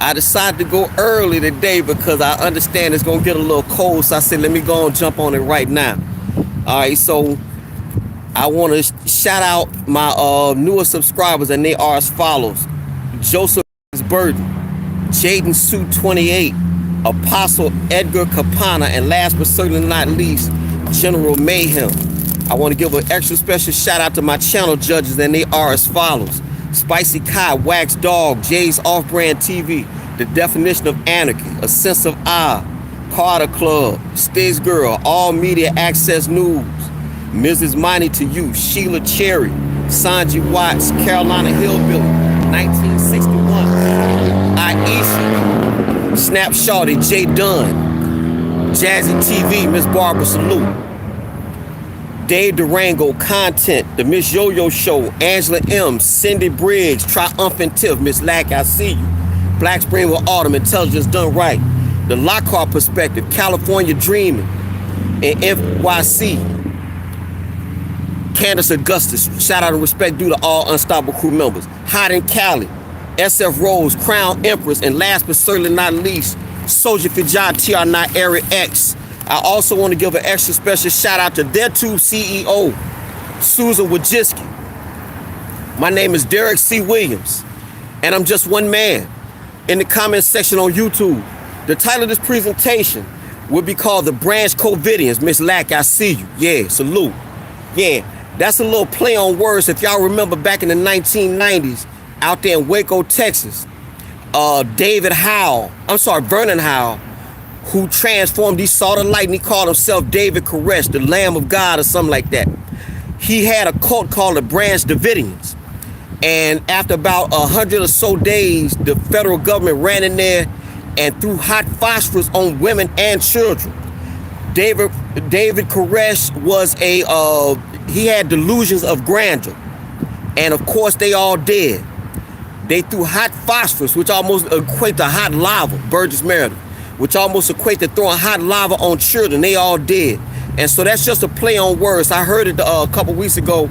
I decided to go early today because I understand it's gonna get a little cold. So I said, let me go and jump on it right now. All right, so I want to shout out my newer subscribers, and they are as follows: Joseph Burden, Jaden Sue 28, Apostle Edgar Capana, and last but certainly not least, General Mayhem. I want to give an extra special shout out to my channel judges, and they are as follows: Spicy Kai, Wax Dog, Jay's Off-Brand TV, The Definition of Anarchy, A Sense of Awe, Carter Club, Stig's Girl, All Media Access News, Mrs. Money to You, Sheila Cherry, Sanji Watts, Carolina Hillbilly, 1961, Aisha, Snapshotty, J Dunn, Jazzy TV, Miss Barbara Salute, Dave Durango, Content, The Miss Yo-Yo Show, Angela M, Cindy Briggs, Triumphant Tiff, Miss Lack, I See You, Black Spring with Autumn, Intelligence Done Right, The Lockhart Perspective, California Dreaming, and FYC, Candace Augustus, shout out and respect due to all Unstoppable crew members, Hot in Cali, SF Rose, Crown Empress, and last but certainly not least, Soldier Fijai TR9 Area X. I also want to give an extra special shout out to their two CEO, Susan Wojcicki. My name is DerrickCWilliams, and I'm just one man. In the comment section on YouTube, the title of this presentation will be called The Branch Covidians. Miss Lack, I see you. Yeah, salute. Yeah, that's a little play on words. If y'all remember back in the 1990s, out there in Waco, Texas, Vernon Howell, who transformed, he saw the light and he called himself David Koresh, the Lamb of God or something like that. He had a cult called the Branch Covidians. And after about 100 or so days, the federal government ran in there and threw hot phosphorus on women and children. David Koresh was he had delusions of grandeur. And of course they all did. They threw hot phosphorus, which almost equate to hot lava, Burgess Meredith, which almost equate to throwing hot lava on children. They all did. And so that's just a play on words. I heard it a couple weeks ago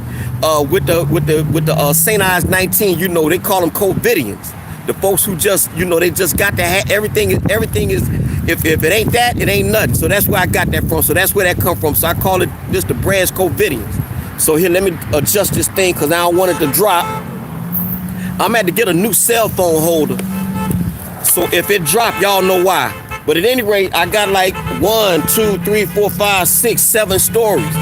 with the St. Ives 19, you know, they call them Covidians. The folks who just, you know, they just got to have everything is, if it ain't that, it ain't nothing. So that's where I got that from. So that's where that come from. So I call it just the Branch Covidians. So here, let me adjust this thing because I don't want it to drop. I'm at to get a new cell phone holder. So if it drop, y'all know why. But at any rate, I got like 1, 2, 3, 4, 5, 6, 7 stories.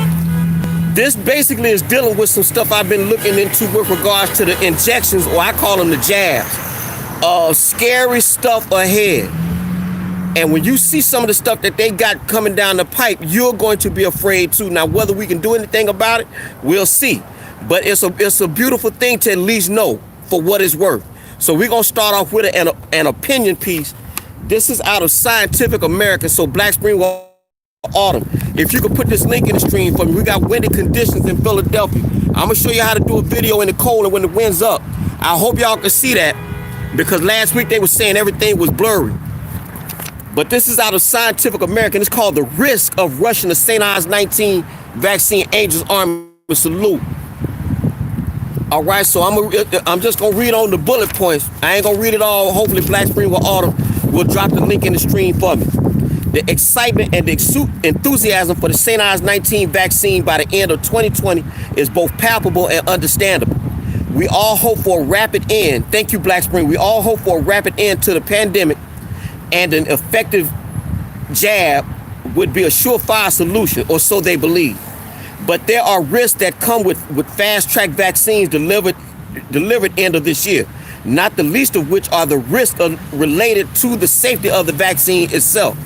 This basically is dealing with some stuff I've been looking into with regards to the injections, or I call them the jabs. Scary stuff ahead. And when you see some of the stuff that they got coming down the pipe, you're going to be afraid too. Now, whether we can do anything about it, we'll see. But it's a beautiful thing to at least know for what it's worth. So we're going to start off with an opinion piece. This is out of Scientific American, so Black Spring Autumn. If you could put this link in the stream for me. We got windy conditions in Philadelphia. I'm going to show you how to do a video in the cold and when the wind's up. I hope y'all can see that because last week they were saying everything was blurry. But this is out of Scientific American. It's called The Risk of Rushing the St. Ives 19 Vaccine Angels Army Salute. All right, so I'm just going to read on the bullet points. I ain't going to read it all. Hopefully Black Spring Autumn will drop the link in the stream for me. The excitement and the enthusiasm for the St. Ives 19 vaccine by the end of 2020 is both palpable and understandable. We all hope for a rapid end. Thank you, Black Spring. We all hope for a rapid end to the pandemic, and an effective jab would be a surefire solution, or so they believe. But there are risks that come with fast-track vaccines delivered end of this year, not the least of which are the risks related to the safety of the vaccine itself.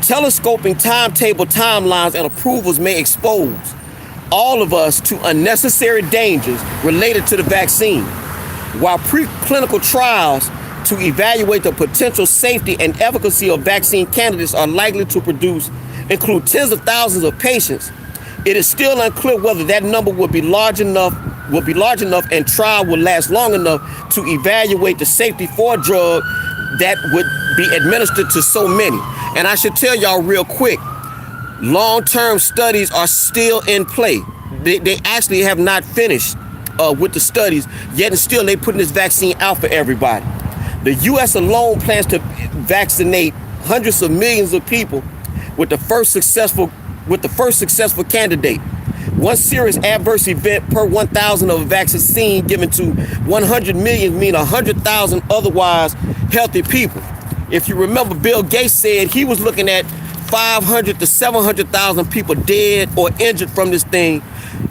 Telescoping timetable timelines and approvals may expose all of us to unnecessary dangers related to the vaccine, while preclinical trials to evaluate the potential safety and efficacy of vaccine candidates are likely to include tens of thousands of patients. It is still unclear whether that number will be large enough and trial will last long enough to evaluate the safety for a drug that would be administered to so many. And I should tell y'all real quick, long-term studies are still in play. They actually have not finished with the studies, yet and still they putting this vaccine out for everybody. The U.S. alone plans to vaccinate hundreds of millions of people with the first successful candidate. One serious adverse event per 1,000 of a vaccine given to 100 million mean 100,000 otherwise healthy people. If you remember, Bill Gates said he was looking at 500 to 700,000 people dead or injured from this thing,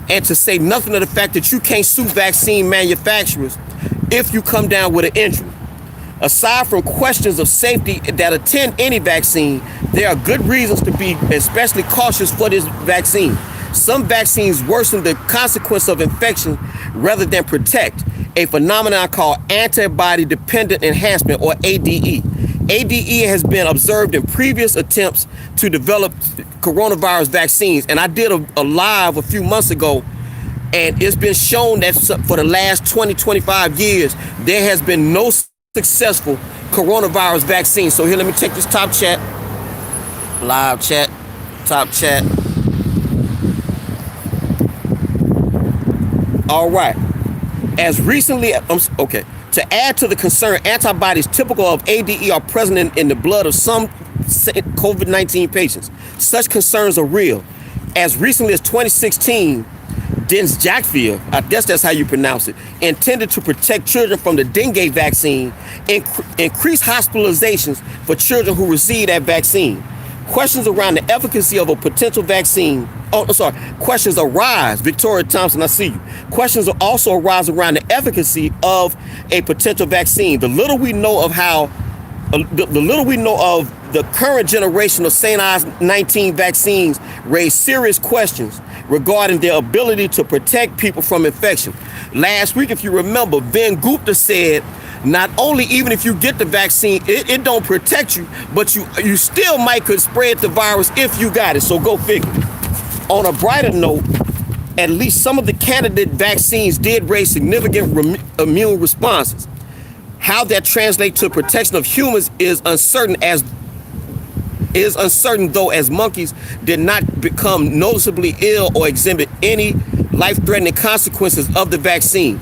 and to say nothing of the fact that you can't sue vaccine manufacturers if you come down with an injury. Aside from questions of safety that attend any vaccine, there are good reasons to be especially cautious for this vaccine. Some vaccines worsen the consequence of infection rather than protect, a phenomenon called antibody-dependent enhancement, or ADE. ADE has been observed in previous attempts to develop coronavirus vaccines. And I did a live a few months ago, and it's been shown that for the last 20, 25 years, there has been no successful coronavirus vaccine. So here, let me take this top chat, live chat, top chat. All right. As recently, okay. To add to the concern, antibodies typical of ADE are present in the blood of some COVID-19 patients. Such concerns are real. As recently as 2016, Densjacvir, I guess that's how you pronounce it, intended to protect children from the dengue vaccine, increase hospitalizations for children who receive that vaccine. Questions around the efficacy of a potential vaccine, questions arise, Victoria Thompson, I see you. Questions also arise around the efficacy of a potential vaccine. The little we know of the current generation of St. Ives-19 vaccines raise serious questions regarding their ability to protect people from infection. Last week, if you remember, Ben Gupta said, not only even if you get the vaccine, it don't protect you, but you still could spread the virus if you got it. So go figure. On a brighter note, at least some of the candidate vaccines did raise significant immune responses. How that translates to protection of humans is uncertain, though, as monkeys did not become noticeably ill or exhibit any life-threatening consequences of the vaccine,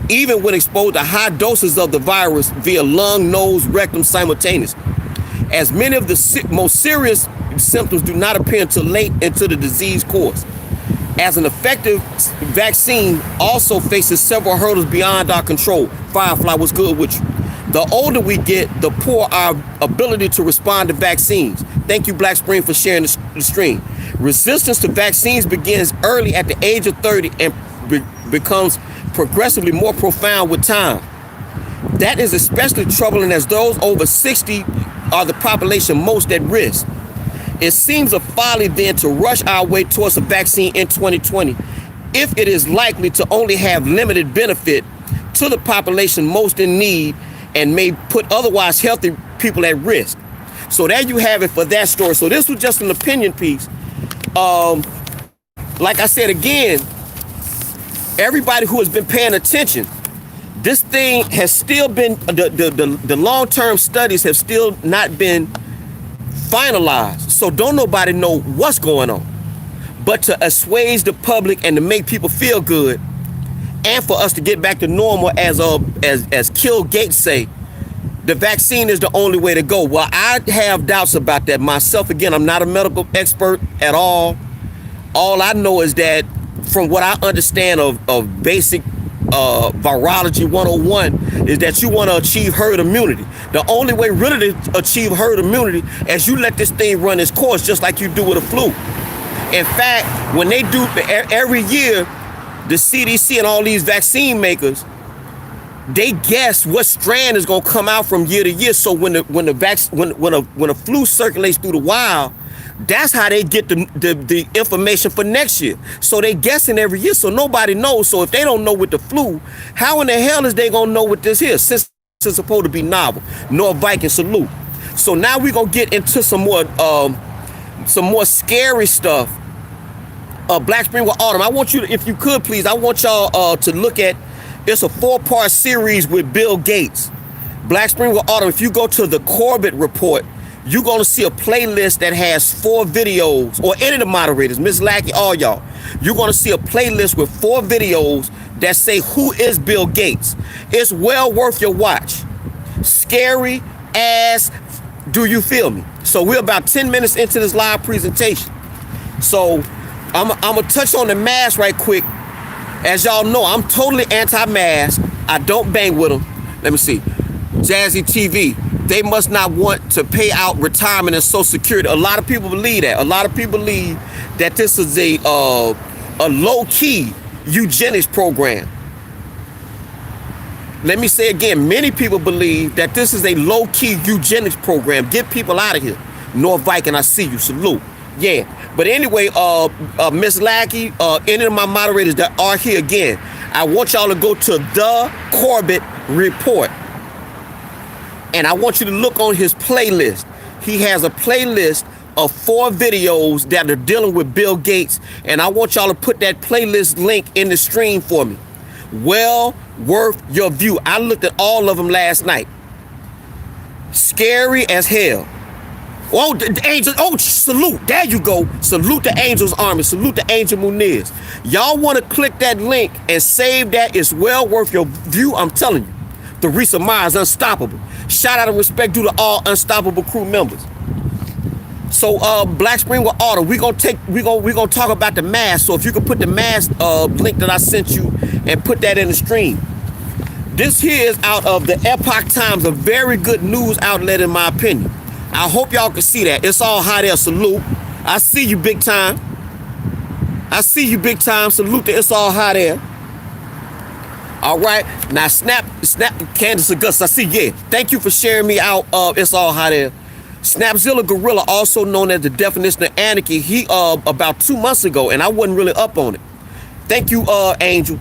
even when exposed to high doses of the virus via lung, nose, rectum simultaneously. As many of the most serious symptoms do not appear until late into the disease course. As an effective vaccine also faces several hurdles beyond our control. Firefly, what's good with you? The older we get, the poorer our ability to respond to vaccines. Thank you, Black Spring, for sharing the stream. Resistance to vaccines begins early at the age of 30 and becomes progressively more profound with time. That is especially troubling as those over 60 are the population most at risk. It seems a folly then to rush our way towards a vaccine in 2020 if it is likely to only have limited benefit to the population most in need and may put otherwise healthy people at risk. So there you have it for that story. So this was just an opinion piece. Like I said again, everybody who has been paying attention, this thing has still been, the long-term studies have still not been finalized. So don't nobody know what's going on. But to assuage the public and to make people feel good, and for us to get back to normal, as Kill Gates say, the vaccine is the only way to go. Well, I have doubts about that myself. Again, I'm not a medical expert at all. All I know is that from what I understand of basic virology 101 is that you want to achieve herd immunity. The only way really to achieve herd immunity is you let this thing run its course, just like you do with a flu. In fact, when they do every year, the CDC and all these vaccine makers, they guess what strand is going to come out from year to year. So when a flu circulates through the wild, that's how they get the information for next year. So they guessing every year, so nobody knows. So if they don't know with the flu, how in the hell is they gonna know with this here, since it's supposed to be novel? North Viking salute. So now we're gonna get into some more scary stuff. Black Spring with Autumn. I want you to, if you could please, I want y'all to look at, it's a 4-part series with Bill Gates. Black Spring with Autumn. If you go to the Corbett Report, you're going to see a playlist that has 4 videos, or any of the moderators, Miss Lackey, all y'all. You're going to see a playlist with 4 videos that say, who is Bill Gates? It's well worth your watch. Scary as, do you feel me? So we're about 10 minutes into this live presentation. So I'm gonna touch on the mask right quick. As y'all know, I'm totally anti-mask. I don't bang with them. Let me see. Jazzy TV, they must not want to pay out retirement and Social Security. A lot of people believe that. A lot of people believe that this is a low-key eugenics program. Let me say again, many people believe that this is a low-key eugenics program. Get people out of here. North Viking, I see you. Salute. Yeah. But anyway, Miss Lackey, any of my moderators that are here again, I want y'all to go to the Corbett Report. And I want you to look on his playlist. He has a playlist of 4 videos that are dealing with Bill Gates. And I want y'all to put that playlist link in the stream for me. Well worth your view. I looked at all of them last night. Scary as hell. Oh, the angels. Oh, salute. There you go. Salute the Angels Army. Salute the Angel Muniz. Y'all want to click that link and save that. It's well worth your view. I'm telling you. Theresa Myers, unstoppable. Shout out and respect due to all unstoppable crew members. So Black Spring with Auto, we're gonna talk about the mask. So if you can put the mask link that I sent you and put that in the stream. This here is out of the Epoch Times, a very good news outlet in my opinion. I hope y'all can see that. It's all hot air. Salute. I see you big time. I see you big time. Salute to It's All Hot Air. All right. Now snap Candace Augusta. I see, yeah. Thank you for sharing me out of It's All Hot Air. Snapzilla Gorilla, also known as the definition of anarchy, he about 2 months ago, and I wasn't really up on it. Thank you, Angel.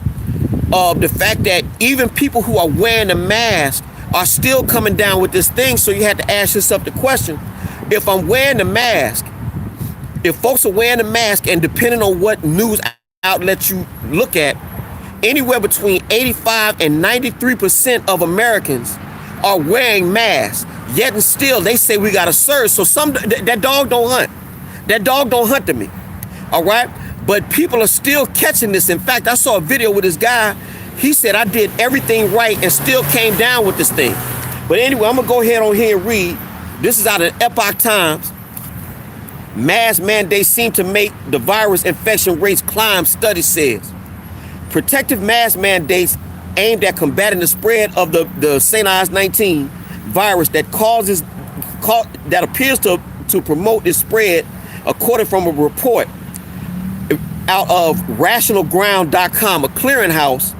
The fact that even people who are wearing a mask are still coming down with this thing, so you have to ask yourself the question, if I'm wearing the mask, if folks are wearing a mask, and depending on what news outlet you look at, anywhere between 85 and 93% of Americans are wearing masks, yet and still they say we got to surge. So that dog don't hunt. That dog don't hunt to me. All right? But people are still catching this. In fact, I saw a video with this guy. He said, I did everything right and still came down with this thing. But anyway, I'm going to go ahead on here and read. This is out of Epoch Times. Mask mandates seem to make the virus infection rates climb, study says. Protective mask mandates aimed at combating the spread of the St. Ives 19 virus that appears to promote its spread, according from a report out of rationalground.com, a clearinghouse.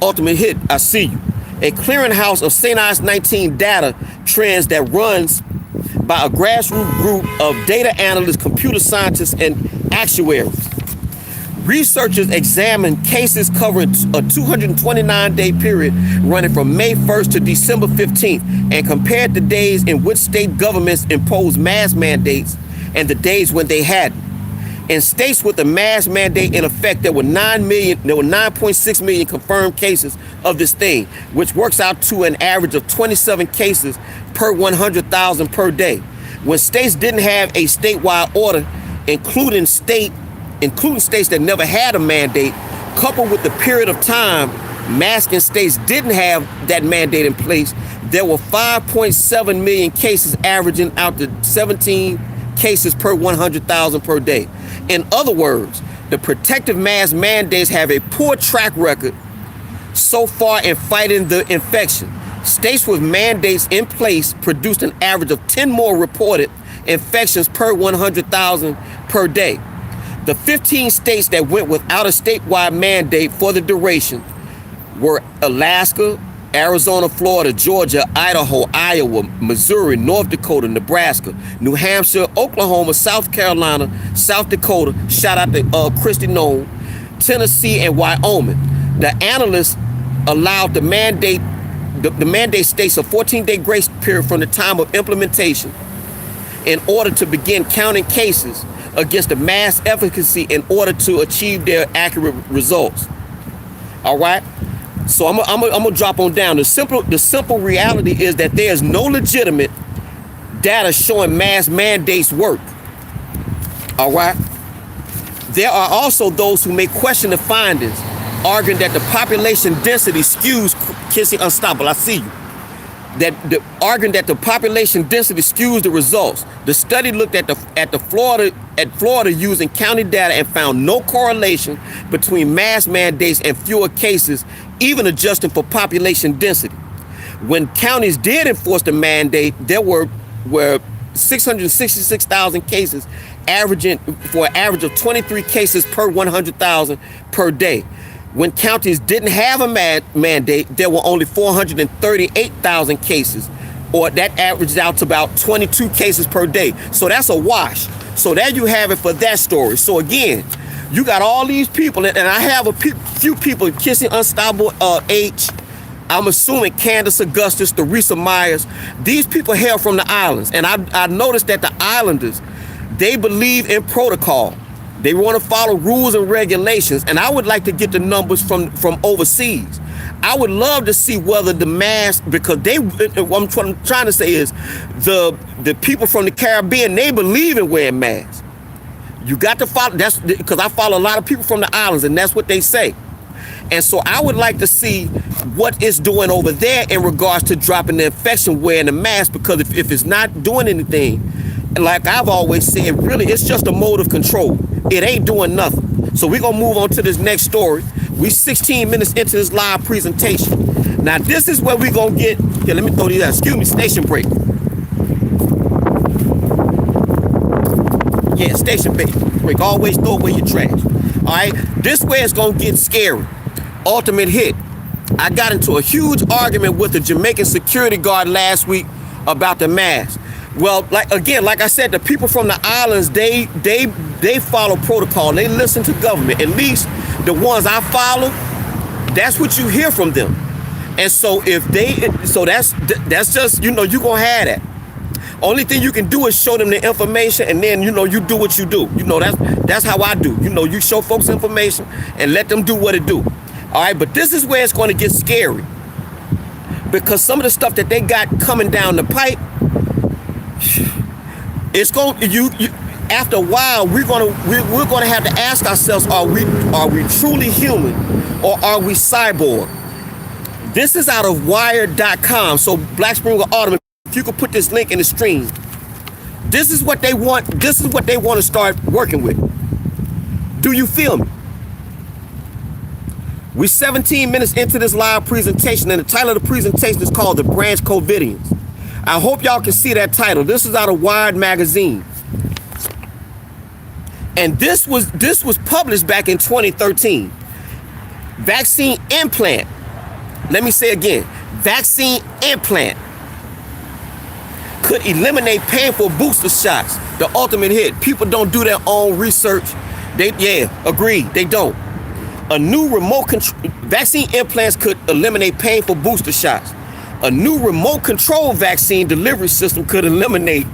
Ultimate hit, I see you. A clearinghouse of St. Ives 19 data trends that runs by a grassroots group of data analysts, computer scientists, and actuaries. Researchers examined cases covering a 229-day period running from May 1st to December 15th and compared the days in which state governments imposed mask mandates and the days when they hadn't. In states with a mask mandate in effect, there were 9.6 million confirmed cases of this thing, which works out to an average of 27 cases per 100,000 per day. When states didn't have a statewide order, including states that never had a mandate, coupled with the period of time masking states didn't have that mandate in place, there were 5.7 million cases, averaging out to 17 cases per 100,000 per day. In other words, the protective mask mandates have a poor track record so far in fighting the infection. States with mandates in place produced an average of 10 more reported infections per 100,000 per day. The 15 states that went without a statewide mandate for the duration were Alaska, Arizona, Florida, Georgia, Idaho, Iowa, Missouri, North Dakota, Nebraska, New Hampshire, Oklahoma, South Carolina, South Dakota, shout out to Christy Nolan, Tennessee, and Wyoming. The analysts allowed the mandate states a 14-day grace period from the time of implementation in order to begin counting cases against the mask efficacy in order to achieve their accurate results. All right? So I'm gonna drop on down. The simple reality is that there's no legitimate data showing mask mandates work. All right. There are also those who may question the findings, arguing that the population density skews Kissy Unstoppable. I see you. arguing that the population density skews the results. The study looked at Florida using county data and found no correlation between mask mandates and fewer cases, even adjusting for population density. When counties did enforce the mandate, there were 666,000 cases, averaging for an average of 23 cases per 100,000 per day. When counties didn't have a mandate, there were only 438,000 cases, or that averaged out to about 22 cases per day. So that's a wash. So there you have it for that story. So again, you got all these people, and I have a few people kissing Unstoppable H. I'm assuming Candace Augustus, Theresa Myers. These people hail from the islands, and I noticed that the islanders, they believe in protocol. They want to follow rules and regulations, and I would like to get the numbers from overseas. I would love to see whether the mask, because what I'm trying to say is the people from the Caribbean, they believe in wearing masks. You got to follow, that's because I follow a lot of people from the islands, and that's what they say. And so I would like to see what it's doing over there in regards to dropping the infection wearing the mask, because if it's not doing anything, like I've always said, really, it's just a mode of control. It ain't doing nothing. So we're going to move on to this next story. We 16 minutes into this live presentation. Now, this is where we're going to get, here, let me throw these out. Excuse me, station break. Yeah, station break. Always throw away your trash. All right, this way it's going to get scary. Ultimate hit. I got into a huge argument with the Jamaican security guard last week about the mask. Well, like I said, the people from the islands, they follow protocol. They listen to government. At least the ones I follow, that's what you hear from them. And so that's just, you're gonna have that. Only thing you can do is show them the information, and then you do what you do. That's how I do. You show folks information and let them do what it do. All right, but this is where it's going to get scary, because some of the stuff that they got coming down the pipe, it's going after a while we're going to have to ask ourselves, are we truly human, or are we cyborg? This is out of wired.com. So Black Spring Autumn, if you could put this link in the stream. This is what they want. This is what they want to start working with. Do you feel me? We're 17 minutes into this live presentation, and the title of the presentation is called The Branch Covidians. I hope y'all can see that title. This is out of Wired magazine. And this was published back in 2013. Vaccine implant. Let me say again, vaccine implant could eliminate painful booster shots. The ultimate hit. People don't do their own research. Agreed, they don't. A new remote control vaccine implants could eliminate painful booster shots. A new remote control vaccine delivery system could eliminate.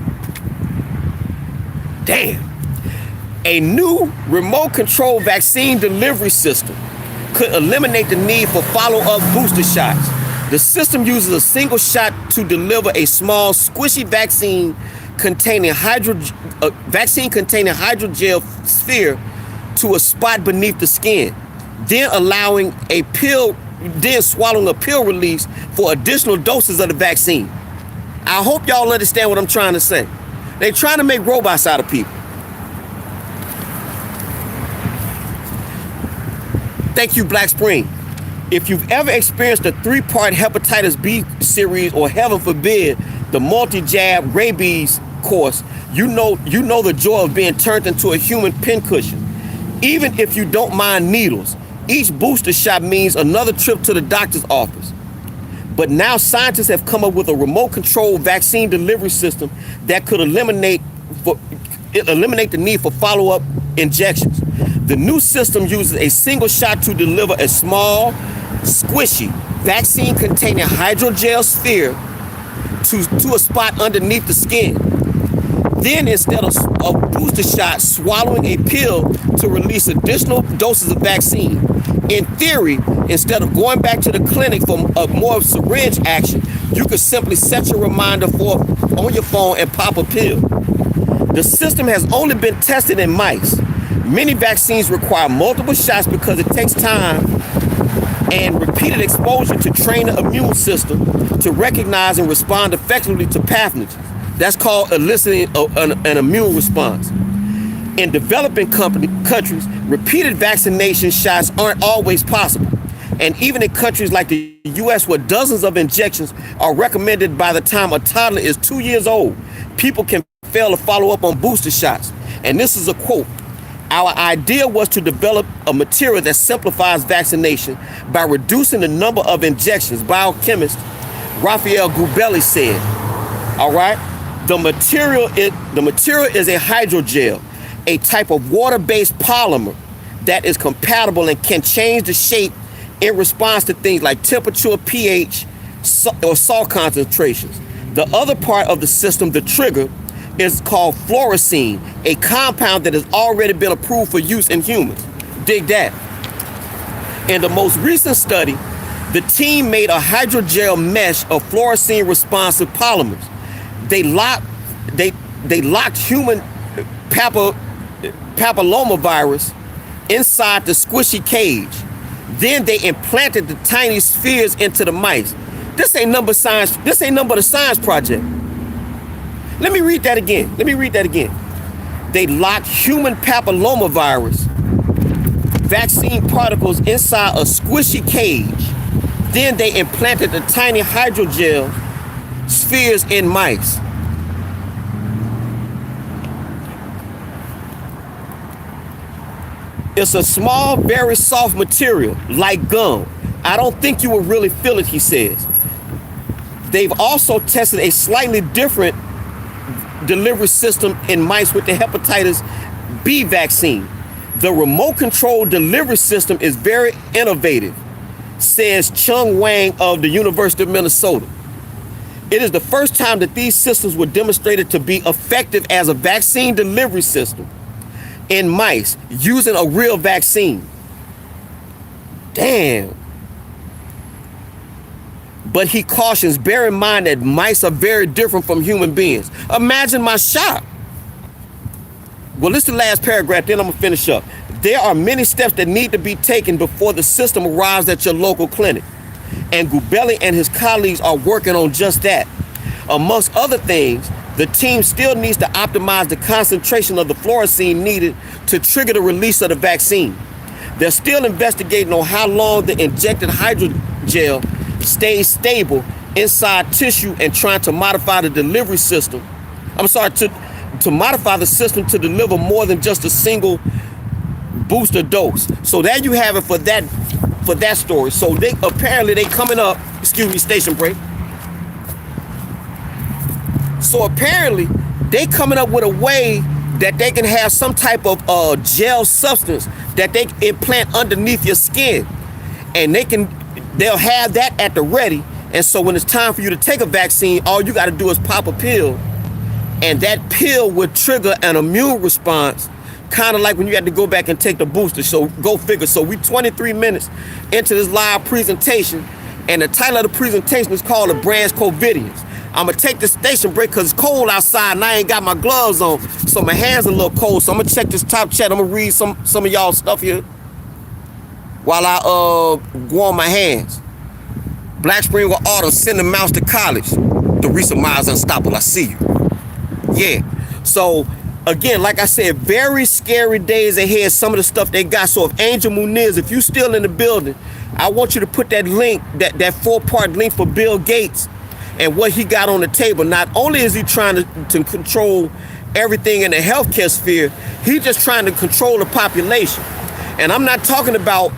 A new remote control vaccine delivery system could eliminate the need for follow-up booster shots. The system uses a single shot to deliver a small, squishy vaccine containing hydrogel sphere to a spot beneath the skin, then swallowing a pill release for additional doses of the vaccine. I hope y'all understand what I'm trying to say. They're trying to make robots out of people. Thank you, Black Spring. If you've ever experienced a 3-part hepatitis B series, or heaven forbid, the multi-jab rabies course, you know the joy of being turned into a human pincushion. Even if you don't mind needles, each booster shot means another trip to the doctor's office. But now scientists have come up with a remote control vaccine delivery system that could eliminate the need for follow-up injections. The new system uses a single shot to deliver a small, squishy vaccine containing hydrogel sphere to a spot underneath the skin. Then, instead of a booster shot, swallowing a pill to release additional doses of vaccine. In theory, instead of going back to the clinic for more syringe action, you could simply set your reminder on your phone and pop a pill. The system has only been tested in mice. Many vaccines require multiple shots because it takes time and repeated exposure to train the immune system to recognize and respond effectively to pathogens. That's called eliciting an immune response. In developing countries, repeated vaccination shots aren't always possible. And even in countries like the US, where dozens of injections are recommended by the time a toddler is 2 years old, people can fail to follow up on booster shots. And this is a quote: "Our idea was to develop a material that simplifies vaccination by reducing the number of injections," biochemist Raphael Gubelli said. All right? The material is a hydrogel, a type of water-based polymer that is compatible and can change the shape in response to things like temperature, pH, or salt concentrations. The other part of the system, the trigger, is called fluorescein, a compound that has already been approved for use in humans. Dig that. In the most recent study, the team made a hydrogel mesh of fluorescein-responsive polymers. They locked human papillomavirus inside the squishy cage. Then they implanted the tiny spheres into the mice. This ain't number science. This ain't number the science project. Let me read that again. They locked human papillomavirus vaccine particles inside a squishy cage. Then they implanted the tiny hydrogel spheres in mice. It's a small, very soft material, like gum. I don't think you will really feel it, he says. They've also tested a slightly different delivery system in mice with the hepatitis B vaccine. The remote control delivery system is very innovative, says Chung Wang of the University of Minnesota. It is the first time that these systems were demonstrated to be effective as a vaccine delivery system in mice using a real vaccine. Damn. But he cautions, bear in mind that mice are very different from human beings. Imagine my shock. Well, this is the last paragraph, then I'm gonna finish up. There are many steps that need to be taken before the system arrives at your local clinic. And Gubelli and his colleagues are working on just that. Amongst other things, the team still needs to optimize the concentration of the fluorescein needed to trigger the release of the vaccine. They're still investigating on how long the injected hydrogel stays stable inside tissue and trying to modify the delivery system. To modify the system to deliver more than just a single booster dose. So there you have it for that story. So they coming up, station break. So apparently they coming up with a way that they can have some type of gel substance that they implant underneath your skin, and they'll have that at the ready. And so when it's time for you to take a vaccine, all you got to do is pop a pill, and that pill would trigger an immune response, kind of like when you had to go back and take the booster. So go figure. So we 23 minutes into this live presentation, and the title of the presentation is called the Branch Covidians. I'm gonna take this station break because it's cold outside and I ain't got my gloves on, so my hands are a little cold. So I'm gonna check this top chat. I'm gonna read some of y'all stuff here while I go on my hands. Black Spring with Autumn, send the mouse to college. The recent miles unstoppable. I see you. Yeah. So again, like I said, very scary days ahead. Some of the stuff they got. So if Angel Muniz, if you still in the building, I want you to put that link, that 4-part link for Bill Gates and what he got on the table. Not only is he trying to control everything in the healthcare sphere, he's just trying to control the population. And I'm not talking about,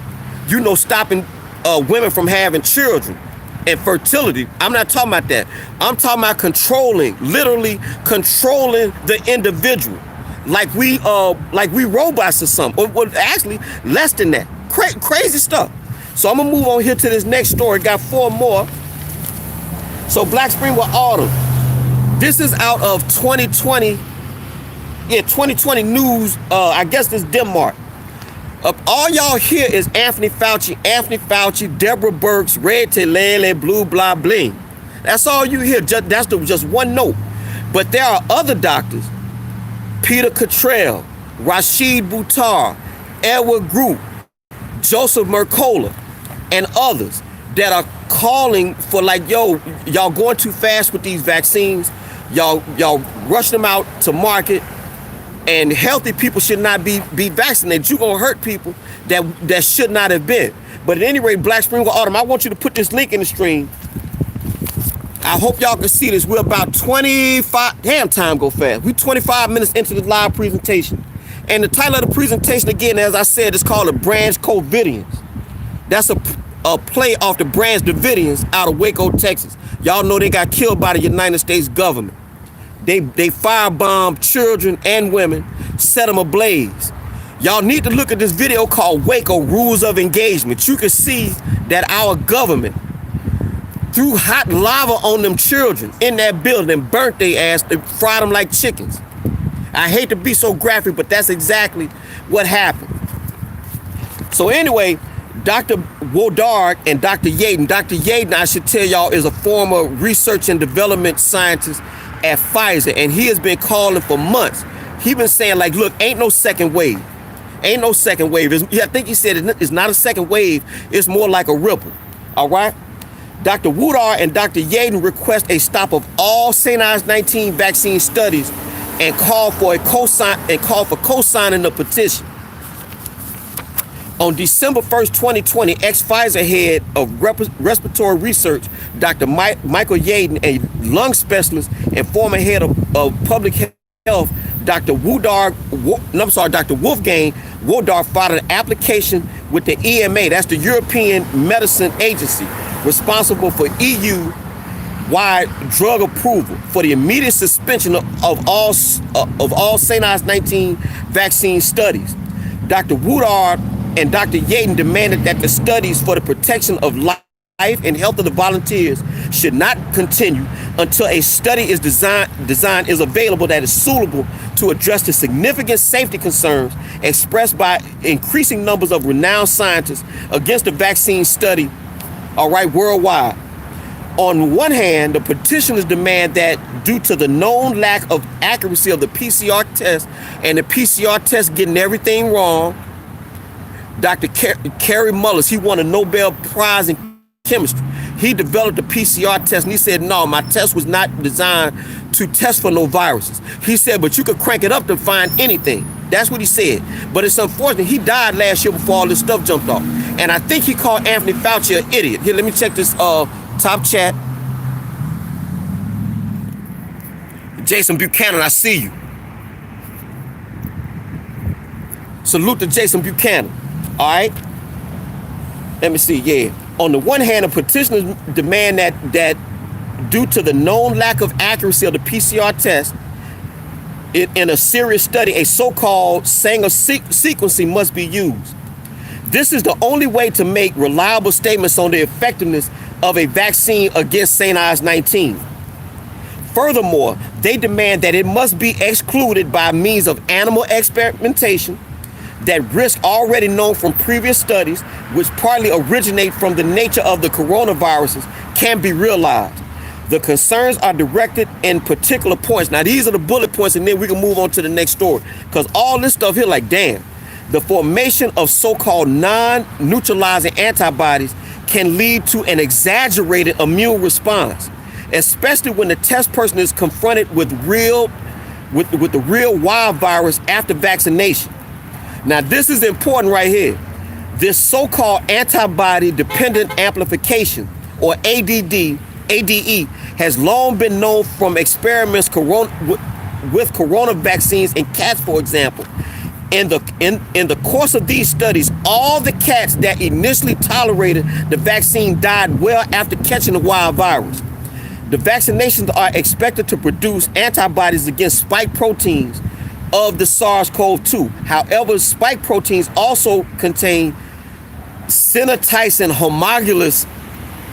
stopping women from having children and fertility. I'm not talking about that. I'm talking about literally controlling the individual, like we robots or something. Or actually, less than that. Crazy stuff. So I'm gonna move on here to this next story. Got 4 more. So Black Spring with Autumn. This is out of 2020. Yeah, 2020 news. I guess this Denmark. All y'all hear is Anthony Fauci, Deborah Birx, Red Telele, Blue Blah Bling. That's all you hear. That's just one note. But there are other doctors. Peter Cottrell, Rashid Buttar, Edward Group, Joseph Mercola, and others that are calling for like, yo, y'all going too fast with these vaccines. Y'all rushing them out to market, and healthy people should not be vaccinated. You're gonna hurt people that should not have been. But at any rate, Black Spring or Autumn, I want you to put this link in the stream. I hope y'all can see this. We're about 25, damn, time go fast. We're 25 minutes into the live presentation. And the title of the presentation, again, as I said, is called the Branch Covidians. That's a play off the Branch Covidians out of Waco, Texas. Y'all know they got killed by the United States government. They firebombed children and women, set them ablaze. Y'all need to look at this video called Waco Rules of Engagement. You can see that our government threw hot lava on them children in that building and burnt their ass, and fried them like chickens. I hate to be so graphic, but that's exactly what happened. So anyway, Dr. Wodarg and Dr. Yaden. Dr. Yaden, I should tell y'all, is a former research and development scientist at Pfizer, and he has been calling for months. He been saying like, look, ain't no second wave. Ain't no second wave. I think he said it's not a second wave. It's more like a ripple. All right? Dr. Wodarg and Dr. Yaden request a stop of all St. Ives 19 vaccine studies and call for co-signing the petition. On December 1st, 2020, ex-Pfizer head of respiratory research, Dr. Michael Yaden, a lung specialist and former head of public health, Dr. Wolfgang Wodarg filed an application with the EMA, that's the European Medicine Agency, responsible for EU-wide drug approval, for the immediate suspension of all St. Ives 19 vaccine studies. Dr. Wodarg and Dr. Yaden demanded that the studies for the protection of life and health of the volunteers should not continue until a study is design is available that is suitable to address the significant safety concerns expressed by increasing numbers of renowned scientists against the vaccine study, all right, worldwide. On one hand, the petitioners demand that due to the known lack of accuracy of the PCR test and the PCR test getting everything wrong, Dr. Kerry Mullis, he won a Nobel Prize in chemistry. He developed a PCR test, and he said, no, my test was not designed to test for no viruses. He said, but you could crank it up to find anything. That's what he said. But it's unfortunate. He died last year before all this stuff jumped off. And I think he called Anthony Fauci an idiot. Here, let me check this top chat. Jason Buchanan, I see you. Salute to Jason Buchanan. All right. Let me see. Yeah. On the one hand, the petitioners demand that due to the known lack of accuracy of the PCR test in a serious study, a so-called Sanger sequencing must be used. This is the only way to make reliable statements on the effectiveness of a vaccine against St. Ives 19. Furthermore, they demand that it must be excluded by means of animal experimentation, that risk already known from previous studies, which partly originate from the nature of the coronaviruses, can be realized. The concerns are directed in particular points. Now, these are the bullet points, and then we can move on to the next story. Because all this stuff here, like, damn, the formation of so-called non-neutralizing antibodies can lead to an exaggerated immune response, especially when the test person is confronted with the real wild virus after vaccination. Now, this is important right here. This so-called antibody-dependent amplification, or ADE, has long been known from experiments with corona vaccines in cats, for example. In the course of these studies, all the cats that initially tolerated the vaccine died well after catching the wild virus. The vaccinations are expected to produce antibodies against spike proteins of the SARS-CoV-2. However, spike proteins also contain synthetic homologous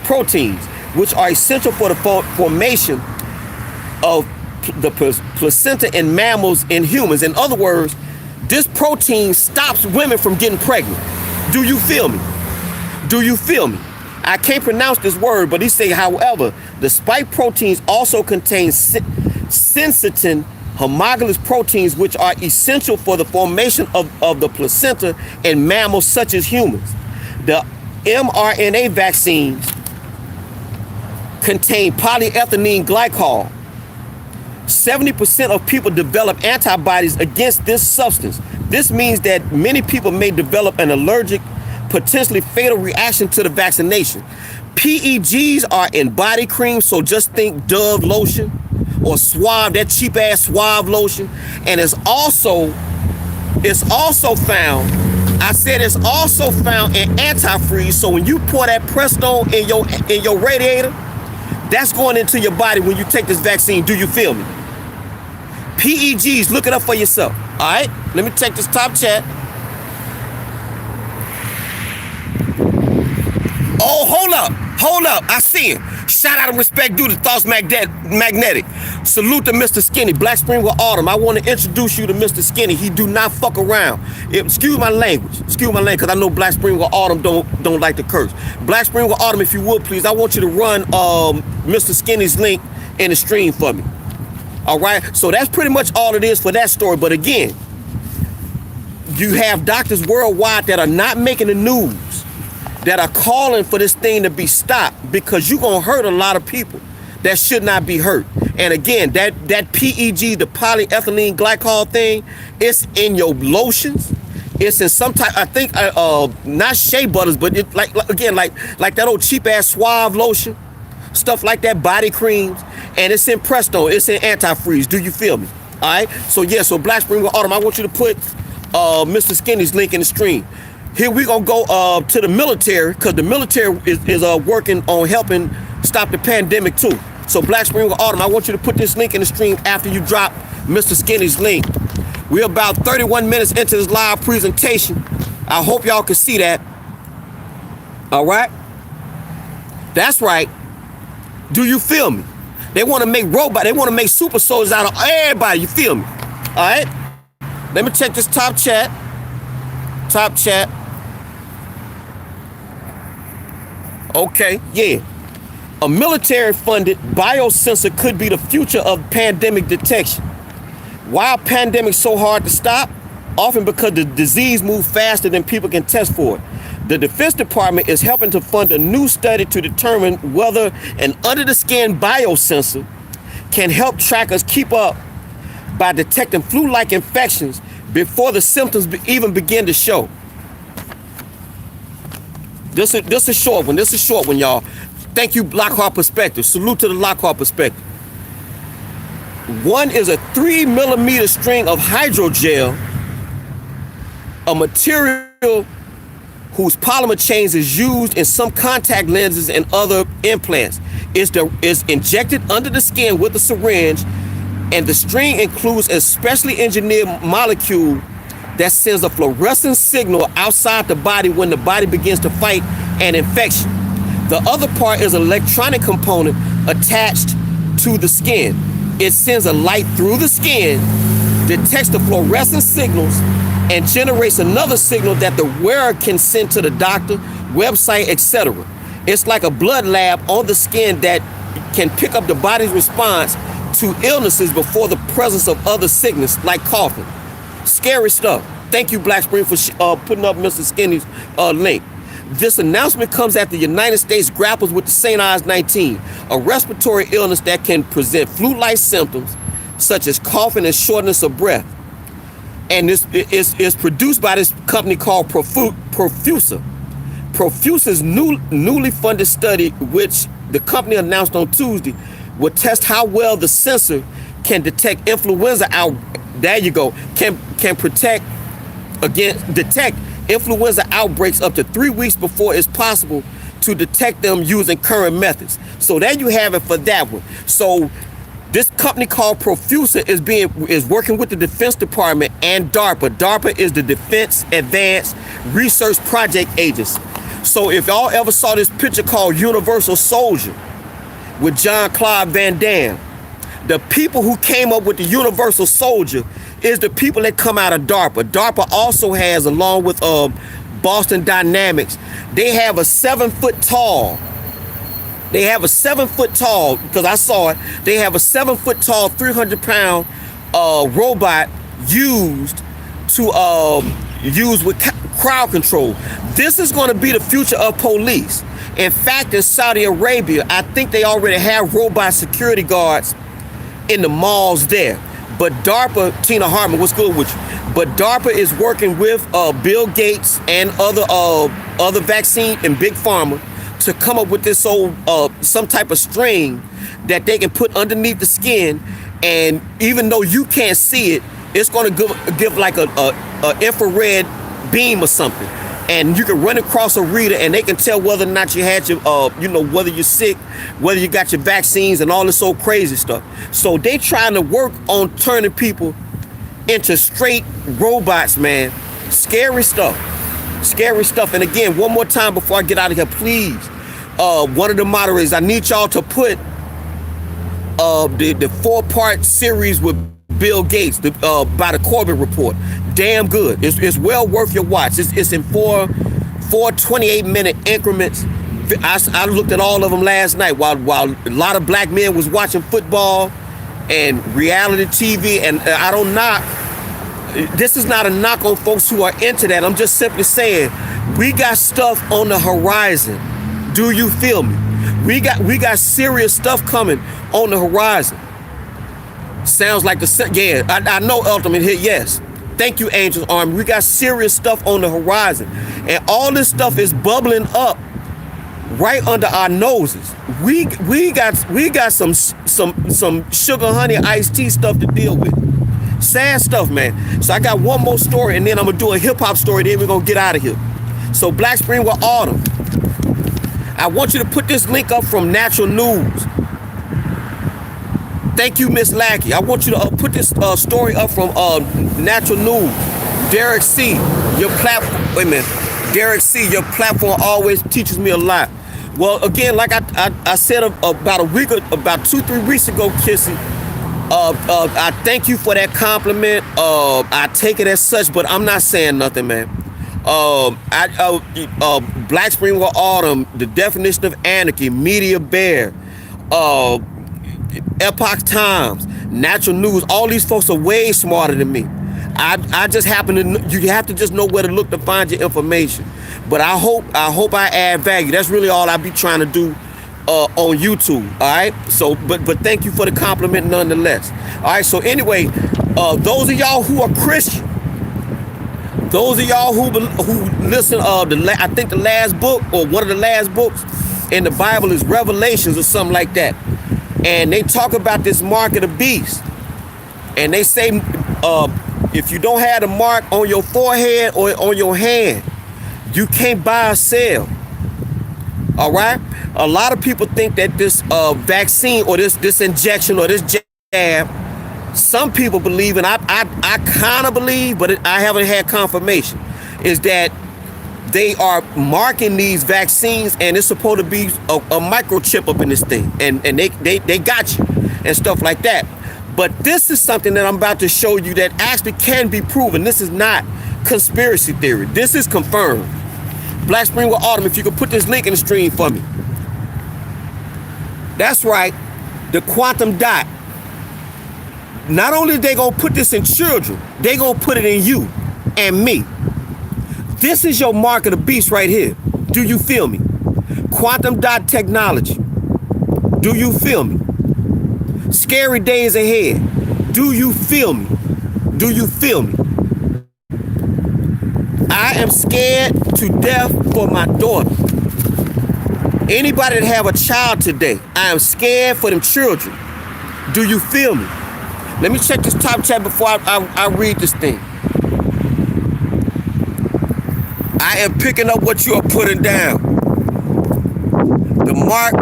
proteins, which are essential for the formation of the placenta in mammals and humans. In other words, this protein stops women from getting pregnant. Do you feel me? Do you feel me? I can't pronounce this word, but he say, however, the spike proteins also contain synthetic homologous proteins, which are essential for the formation of the placenta in mammals such as humans. The mRNA vaccines contain polyethylene glycol. 70% of people develop antibodies against this substance. This means that many people may develop an allergic, potentially fatal reaction to the vaccination. PEGs are in body cream, so just think Dove lotion or Suave, that cheap ass Suave lotion. And it's also found, I said it's also found in antifreeze. So when you pour that Presto in your radiator, that's going into your body when you take this vaccine. Do you feel me? PEGs, look it up for yourself. All right, let me check this top chat. Oh, hold up, I see him. Shout out and respect due to Thoughts Magnetic. Salute to Mr. Skinny, Black Spring with Autumn. I want to introduce you to Mr. Skinny. He do not fuck around. Excuse my language, because I know Black Spring with Autumn don't like to curse. Black Spring with Autumn, if you would please, I want you to run Mr. Skinny's link in the stream for me. All right, so that's pretty much all it is for that story. But again, you have doctors worldwide that are not making the news, that are calling for this thing to be stopped, because you're gonna hurt a lot of people that should not be hurt. And again, that PEG, the polyethylene glycol thing, it's in your lotions. It's in some type, I think, not shea butters, but it like that old cheap ass Suave lotion, stuff like that, body creams, and it's in Presto, it's in antifreeze. Do you feel me? All right. So yeah, so Black Spring with Autumn, I want you to put Mr. Skinny's link in the stream. Here we gonna go to the military, because the military is working on helping stop the pandemic too. So Black Spring with Autumn, I want you to put this link in the stream after you drop Mr. Skinny's link. We're about 31 minutes into this live presentation. I hope y'all can see that. All right? That's right. Do you feel me? They want to make robots, they want to make super soldiers out of everybody. You feel me? All right? Let me check this top chat. Top chat. Okay, yeah. A military-funded biosensor could be the future of pandemic detection. Why are pandemics so hard to stop? Often because the disease moves faster than people can test for it. The Defense Department is helping to fund a new study to determine whether an under-the-skin biosensor can help trackers keep up by detecting flu-like infections before the symptoms even begin to show. This is a short one. This is a short one, y'all. Thank you, Lockhart Perspective. Salute to the Lockhart Perspective. One is a 3mm string of hydrogel, a material whose polymer chains is used in some contact lenses and other implants. Is injected under the skin with a syringe, and the string includes a specially engineered molecule that sends a fluorescent signal outside the body when the body begins to fight an infection. The other part is an electronic component attached to the skin. It sends a light through the skin, detects the fluorescent signals, and generates another signal that the wearer can send to the doctor, website, etc. It's like a blood lab on the skin that can pick up the body's response to illnesses before the presence of other sickness, like coughing. Scary stuff. Thank you, Black Spring, for putting up Mr. Skinny's link. This announcement comes after the United States grapples with the St. Ives 19, a respiratory illness that can present flu-like symptoms such as coughing and shortness of breath. And this is produced by this company called Profusa. Profusa's newly funded study, which the company announced on Tuesday, will test how well the sensor can detect influenza There you go. Can detect influenza outbreaks up to 3 weeks before it's possible to detect them using current methods. So there you have it for that one. So this company called Profusa is working with the Defense Department and DARPA. DARPA is the Defense Advanced Research Project Agency. So if y'all ever saw this picture called Universal Soldier with Jean-Claude Van Damme, the people who came up with the Universal Soldier is the people that come out of DARPA. DARPA also has, along with Boston Dynamics, they have a 7 foot tall. They have a 7 foot tall, because I saw it. They have a 7 foot tall, 300-pound robot used with crowd control. This is going to be the future of police. In fact, in Saudi Arabia, I think they already have robot security guards in the malls there. But DARPA, Tina Hartman, what's good with you? But DARPA is working with Bill Gates and other vaccine and big pharma to come up with this old some type of string that they can put underneath the skin, and even though you can't see it, it's going to give like a infrared beam or something, and you can run across a reader, and they can tell whether or not you had your whether you're sick, whether you got your vaccines, and all this old crazy stuff. So they trying to work on turning people into straight robots, man. Scary stuff. And again, one more time before I get out of here, please, one of the moderators, I need y'all to put the 4-part series with Bill Gates by the Corbett Report. Damn good. It's well worth your watch. It's in four 28-minute increments. I looked at all of them last night while a lot of black men was watching football and reality TV, and I don't knock. This is not a knock on folks who are into that. I'm just simply saying we got stuff on the horizon. Do you feel me? We got serious stuff coming on the horizon. Sounds like I know Ultimate hit yes. Thank you, Angels Army. We got serious stuff on the horizon, and all this stuff is bubbling up right under our noses. We got some sugar honey iced tea stuff to deal with. Sad stuff, man. So I got one more story, and then I'm gonna do a hip hop story. Then we're gonna get out of here. So Black Spring with Autumn. I want you to put this link up from Natural News. Thank you, Miss Lackey. I want you to put this story up from Natural News. Derrick C, your platform. Wait a minute. Derrick C, your platform always teaches me a lot. Well, again, like I said about 2-3 weeks ago, Kissy, I thank you for that compliment. I take it as such, but I'm not saying nothing, man. Black Spring with Autumn, the definition of anarchy, Media Bear, Epoch Times, Natural News. All these folks are way smarter than me. I just happen to. You have to just know where to look to find your information. But I hope I add value. That's really all I be trying to do on YouTube. All right. So, but thank you for the compliment nonetheless. All right. So anyway, those of y'all who are Christian, those of y'all who listen, I think the last book or one of the last books in the Bible is Revelations or something like that, and they talk about this mark of the beast, and they say if you don't have the mark on your forehead or on your hand, you can't buy or sell. All right. A lot of people think that this vaccine or this injection or this jab, some people believe, and I kind of believe, but I haven't had confirmation, is that they are marking these vaccines, and it's supposed to be a microchip up in this thing, and they got you and stuff like that. But this is something that I'm about to show you that actually can be proven. This is not conspiracy theory. This is confirmed. Black Spring with Autumn, if you could put this link in the stream for me. That's right, the quantum dot. Not only are they gonna put this in children, they gonna put it in you and me. This is your mark of the beast right here. Do you feel me? Quantum dot technology. Do you feel me? Scary days ahead. Do you feel me? Do you feel me? I am scared to death for my daughter. Anybody that have a child today, I am scared for them children. Do you feel me? Let me check this top chat before I read this thing. I am picking up what you are putting down. The mark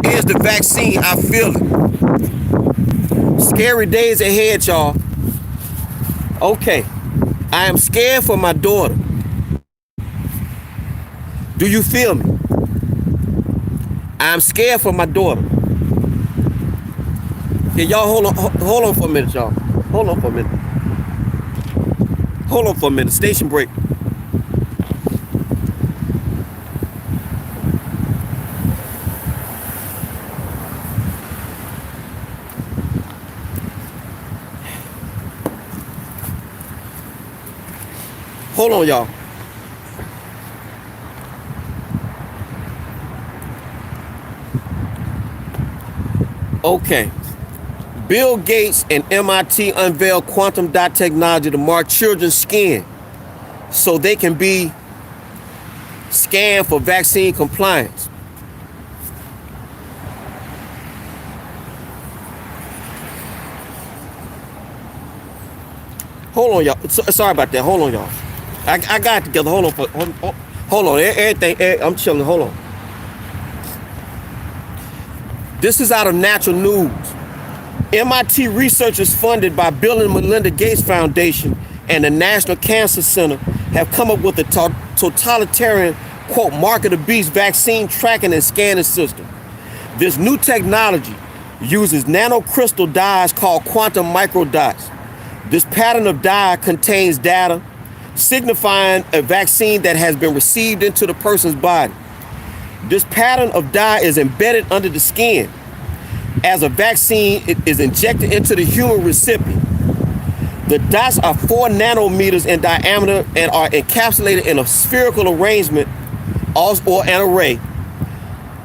is the vaccine. I feel it. Scary days ahead, y'all. Okay. I am scared for my daughter. Do you feel me? I'm scared for my daughter. Yeah, y'all hold on for a minute, y'all. Hold on for a minute. Hold on for a minute. Station break. Hold on, y'all. Okay. Bill Gates and MIT unveiled quantum dot technology to mark children's skin so they can be scanned for vaccine compliance. Hold on, y'all. Sorry about that. Hold on, y'all. I got it together. Hold on. Hold on. Everything. I'm chilling. Hold on. This is out of Natural News. MIT researchers funded by Bill and Melinda Gates Foundation and the National Cancer Center have come up with a totalitarian, quote, mark of the beast vaccine tracking and scanning system. This new technology uses nanocrystal dyes called quantum microdots. This pattern of dye contains data signifying a vaccine that has been received into the person's body. This pattern of dye is embedded under the skin. As a vaccine, it is injected into the human recipient. The dots are 4 nanometers in diameter and are encapsulated in a spherical arrangement or an array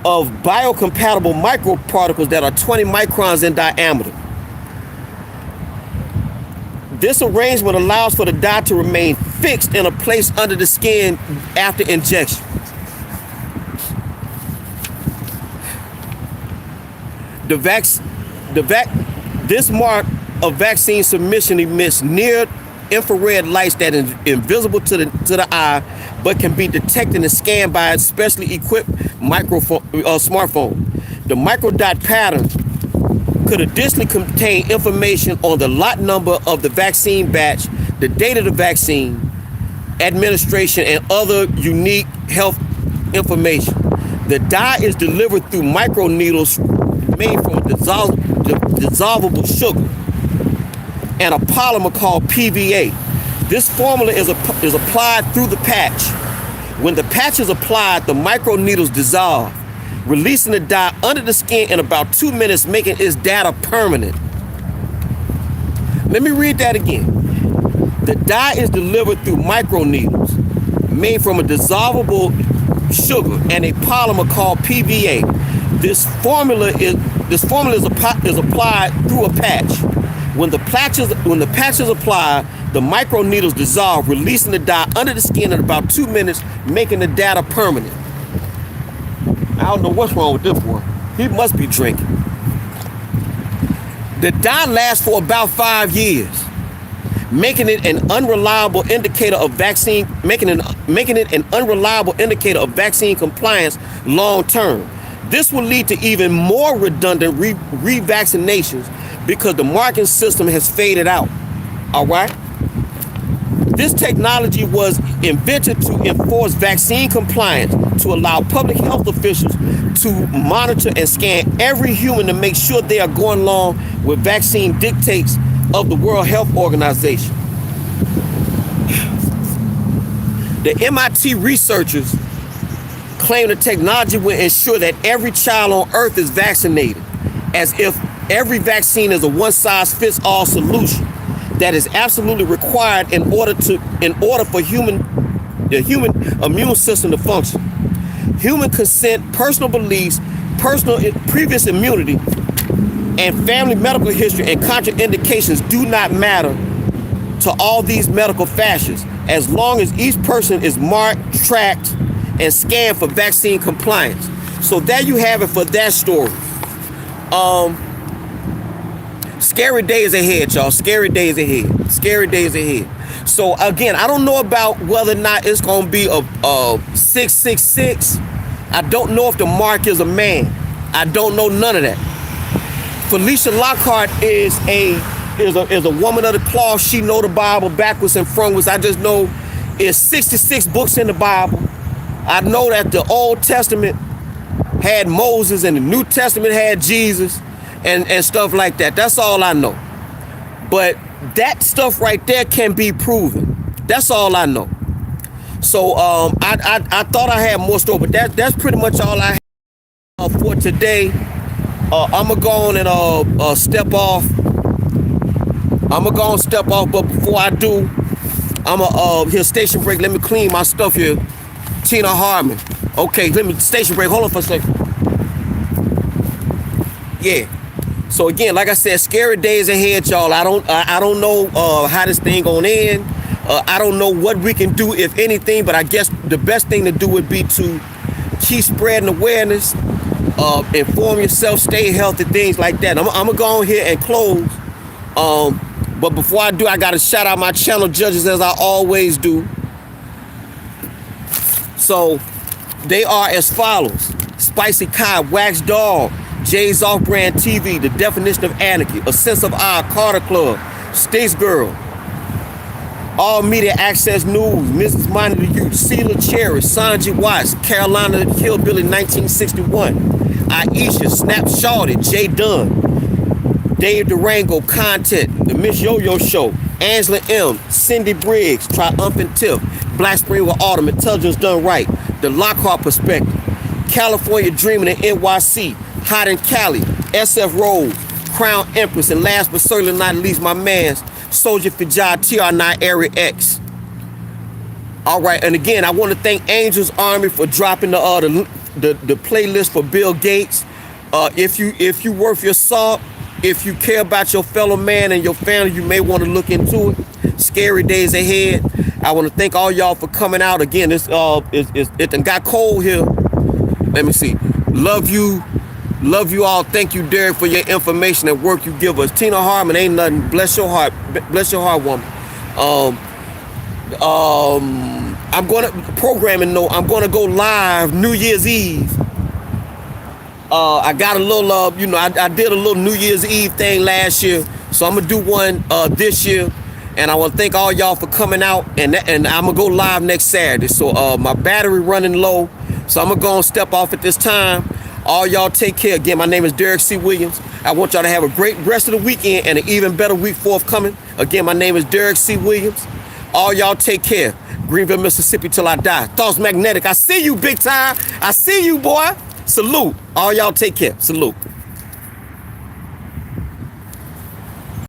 of biocompatible microparticles that are 20 microns in diameter. This arrangement allows for the dot to remain fixed in a place under the skin after injection. This mark of vaccine submission emits near infrared lights that is invisible to the eye, but can be detected and scanned by a specially equipped smartphone. The microdot pattern could additionally contain information on the lot number of the vaccine batch, the date of the vaccine administration, and other unique health information. The dye is delivered through microneedles made from dissolvable sugar and a polymer called PVA. This formula is applied through the patch. When the patch is applied, the microneedles dissolve, releasing the dye under the skin in about 2 minutes, making its data permanent. Let me read that again. The dye is delivered through microneedles made from a dissolvable sugar and a polymer called PVA. This formula is applied through a patch. When the patch is applied, the microneedles dissolve, releasing the dye under the skin in about 2 minutes, making the data permanent. I don't know what's wrong with this boy. He must be drinking. The dye lasts for about 5 years, making it an unreliable indicator of vaccine compliance long term. This will lead to even more redundant revaccinations because the marking system has faded out. All right? This technology was invented to enforce vaccine compliance, to allow public health officials to monitor and scan every human to make sure they are going along with vaccine dictates of the World Health Organization. The MIT researchers claim the technology will ensure that every child on Earth is vaccinated, as if every vaccine is a one-size-fits-all solution that is absolutely required in order for the human immune system to function. Human consent, personal beliefs, previous immunity, and family medical history and contraindications do not matter to all these medical fascists, as long as each person is marked, tracked, and scanned for vaccine compliance. So there you have it for that story. Scary days ahead, y'all. Scary days ahead. Scary days ahead. So again, I don't know about whether or not it's gonna be a 666. I don't know if the mark is a man. I don't know none of that. Felicia Lockhart is a woman of the cloth. She know the Bible backwards and frontwards. I just know it's 66 books in the Bible. I know that the Old Testament had Moses and the New Testament had Jesus and stuff like that. That's all I know. But that stuff right there can be proven. That's all I know. So I thought I had more story, but that's pretty much all I have for today. I'm gonna go on and step off. But before I do, I'm gonna hit station break. Let me clean my stuff here. Tina Harmon. Okay, let me station break. Hold on for a second. Yeah. So again, like I said, scary days ahead, y'all. I don't know how this thing gonna end. I don't know what we can do, if anything, but I guess the best thing to do would be to keep spreading awareness, inform yourself, stay healthy, things like that. I'm gonna go on here and close. But before I do, I gotta shout out my channel judges, as I always do. So they are as follows: Spicy Kai, Wax Dog, Jay's Off-Brand TV, The Definition of Anarchy, A Sense of Odd, Carter Club, Sticks Girl, All Media Access News, Mrs. Money to You, Sheila Cherry, Sanji Watts, Carolina Hillbilly 1961, Aisha, Snap Shorty, Jay Dunn, Dave Durango, Content, The Miss Yo-Yo Show, Angela M, Cindy Briggs, Triumphant Tip, Black Spring with Autumn, Intelligence Done Right, The Lockhart Perspective, California Dreaming in NYC, Hot in Cali, SF Rose, Crown Empress, and last but certainly not least, my man's Soldier Fijai TR9 Area X. All right, and again, I want to thank Angels Army for dropping the playlist for Bill Gates. If you worth your salt, if you care about your fellow man and your family, you may want to look into it. Scary days ahead. I want to thank all y'all for coming out. Again, it done got cold here. Let me see. Love you all. Thank you, Derrick, for your information and work you give us. Tina Harmon, ain't nothing. Bless your heart. Bless your heart, woman. I'm gonna programming note. I'm gonna go live New Year's Eve. I got a little I did a little New Year's Eve thing last year, so I'm gonna do one this year. And I want to thank all y'all for coming out, and I'm gonna go live next Saturday. So my battery running low, so I'm gonna go and step off at this time. All y'all take care. Again, my name is DerrickCWilliams. I want y'all to have a great rest of the weekend and an even better week forthcoming. Again, my name is DerrickCWilliams. All y'all take care. Greenville, Mississippi till I die. Thoughts Magnetic. I see you, big time. I see you, boy. Salute. All y'all take care. Salute.